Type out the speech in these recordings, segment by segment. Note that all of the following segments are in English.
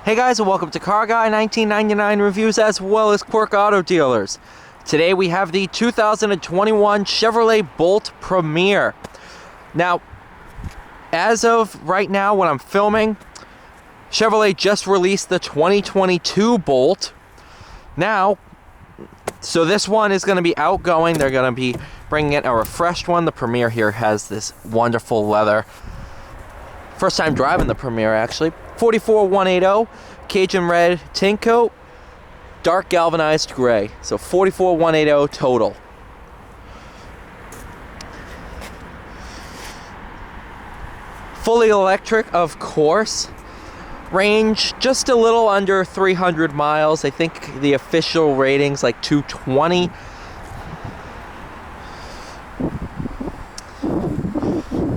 Hey guys, and welcome to Car Guy 1999 Reviews as well as Quirk Auto Dealers. Today we have the 2021 Chevrolet Bolt Premier. Now, as of right now when I'm filming, Chevrolet just released the 2022 Bolt. Now, so this one is going to be outgoing. They're going to be bringing in a refreshed one. The Premier here has this wonderful leather. First time driving the Premier, actually. 44180, Cajun red tint coat, dark galvanized gray. So 44180 total. Fully electric, of course. Range just a little under 300 miles. I think the official rating's like 220.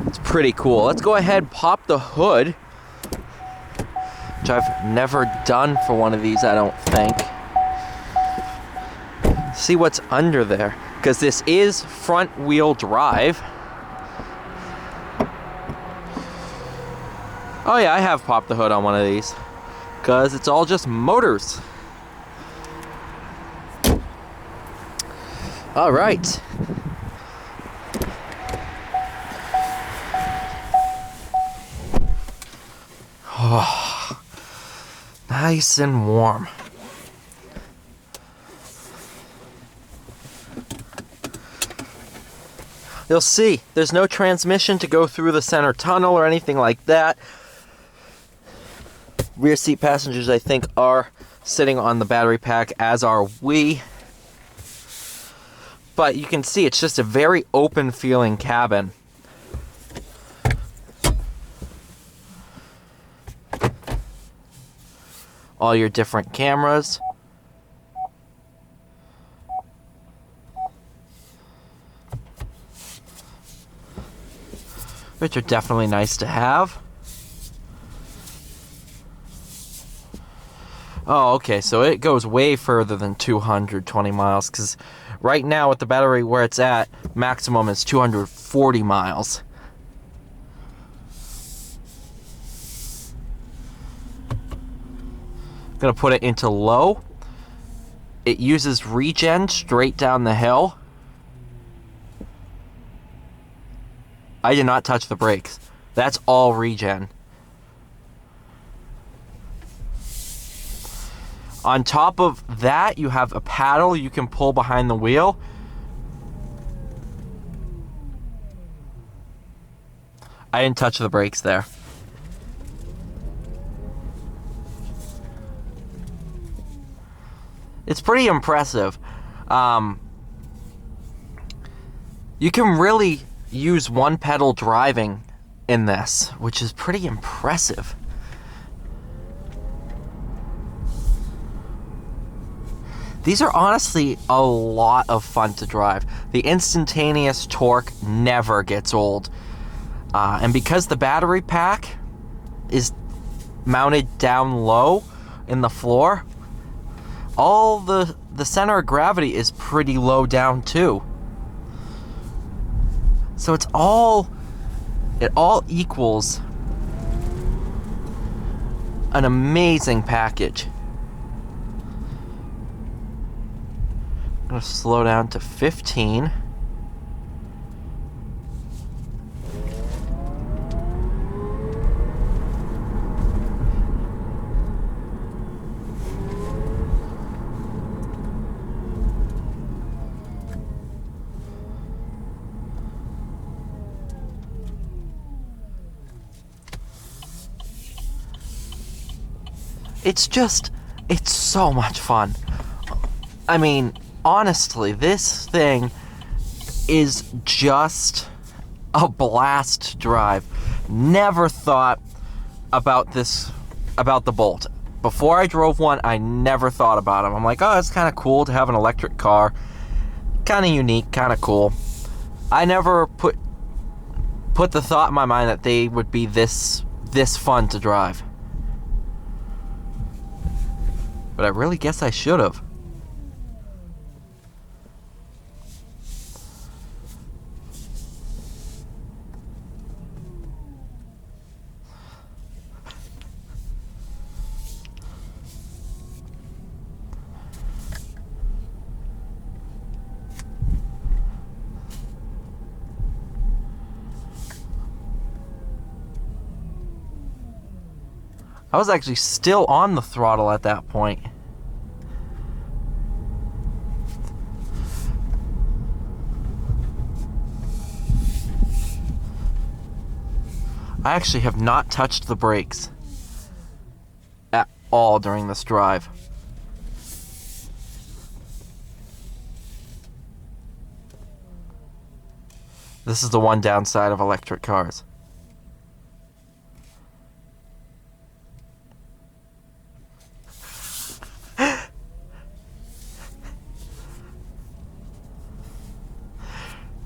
It's pretty cool. Let's go ahead and pop the hood, which I've never done for one of these, I don't think. See what's under there, because this is front wheel drive. Oh yeah, I have popped the hood on one of these, because it's all just motors. All right. Oh, nice and warm. You'll see, there's no transmission to go through the center tunnel or anything like that. Rear seat passengers, I think, are sitting on the battery pack, as are we. But you can see it's just a very open feeling cabin. All your different cameras. Which are definitely nice to have. Oh, okay, so it goes way further than 220 miles, because right now with the battery where it's at, maximum is 240 miles. I'm gonna put it into low. It uses regen straight down the hill. I did not touch the brakes. That's all regen. On top of that, you have a paddle you can pull behind the wheel. I didn't touch the brakes there. It's pretty impressive. You can really use one pedal driving in this, which is pretty impressive. These are honestly a lot of fun to drive. The instantaneous torque never gets old. And because the battery pack is mounted down low in the floor, all the center of gravity is pretty low down too. So it all equals an amazing package. I'm going to slow down to 15. It's so much fun. I mean, honestly, this thing is just a blast to drive. Never thought about the Bolt. Before I drove one, I never thought about them. I'm like, oh, it's kind of cool to have an electric car. Kind of unique, kind of cool. I never put the thought in my mind that they would be this fun to drive. But I really guess I should have. I was actually still on the throttle at that point. I actually have not touched the brakes at all during this drive. This is the one downside of electric cars.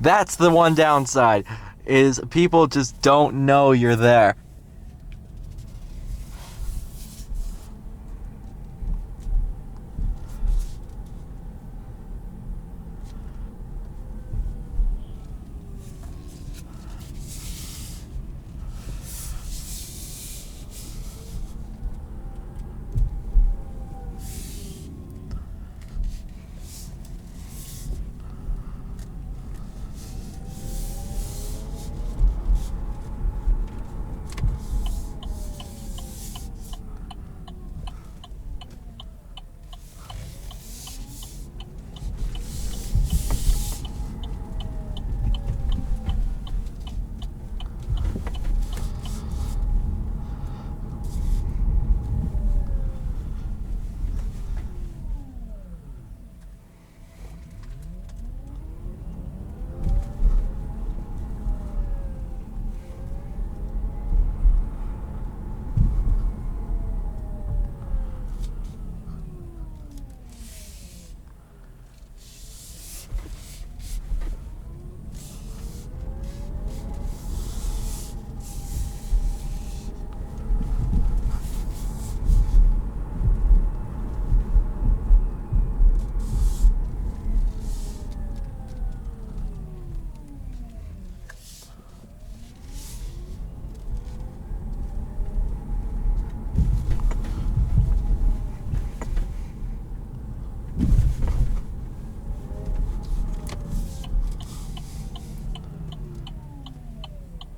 That's the one downside, is people just don't know you're there.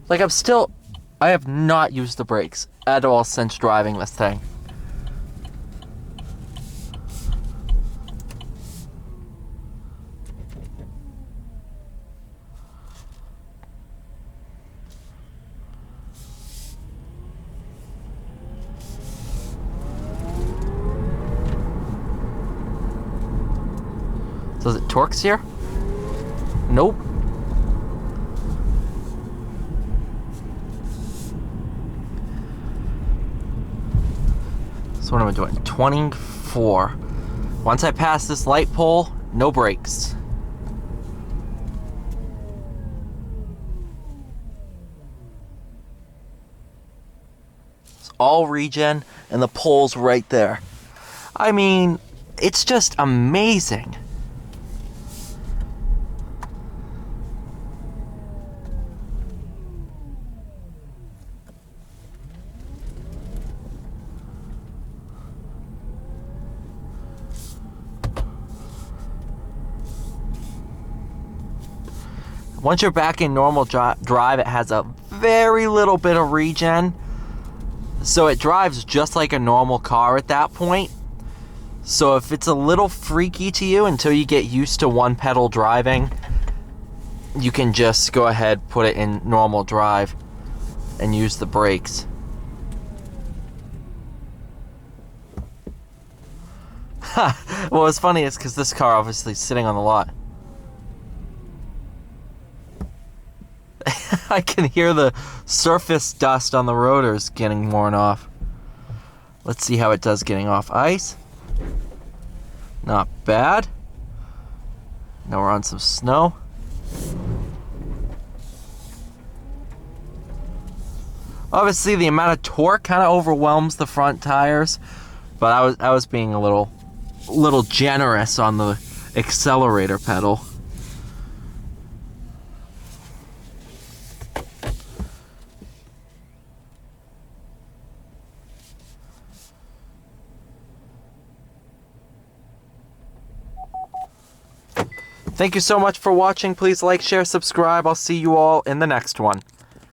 Like, I have not used the brakes at all since driving this thing. Does it torques here? Nope. So what am I doing? 24. Once I pass this light pole, no brakes. It's all regen, and the pole's right there. I mean, it's just amazing. Once you're back in normal drive, it has a very little bit of regen. So it drives just like a normal car at that point. So if it's a little freaky to you until you get used to one pedal driving, you can just go ahead, put it in normal drive, and use the brakes. Well, what's funny is because this car obviously is sitting on the lot. I can hear the surface dust on the rotors getting worn off. Let's see how it does getting off ice. Not bad. Now we're on some snow. Obviously, the amount of torque kind of overwhelms the front tires, but I was being a little generous on the accelerator pedal. Thank you so much for watching. Please like, share, subscribe. I'll see you all in the next one.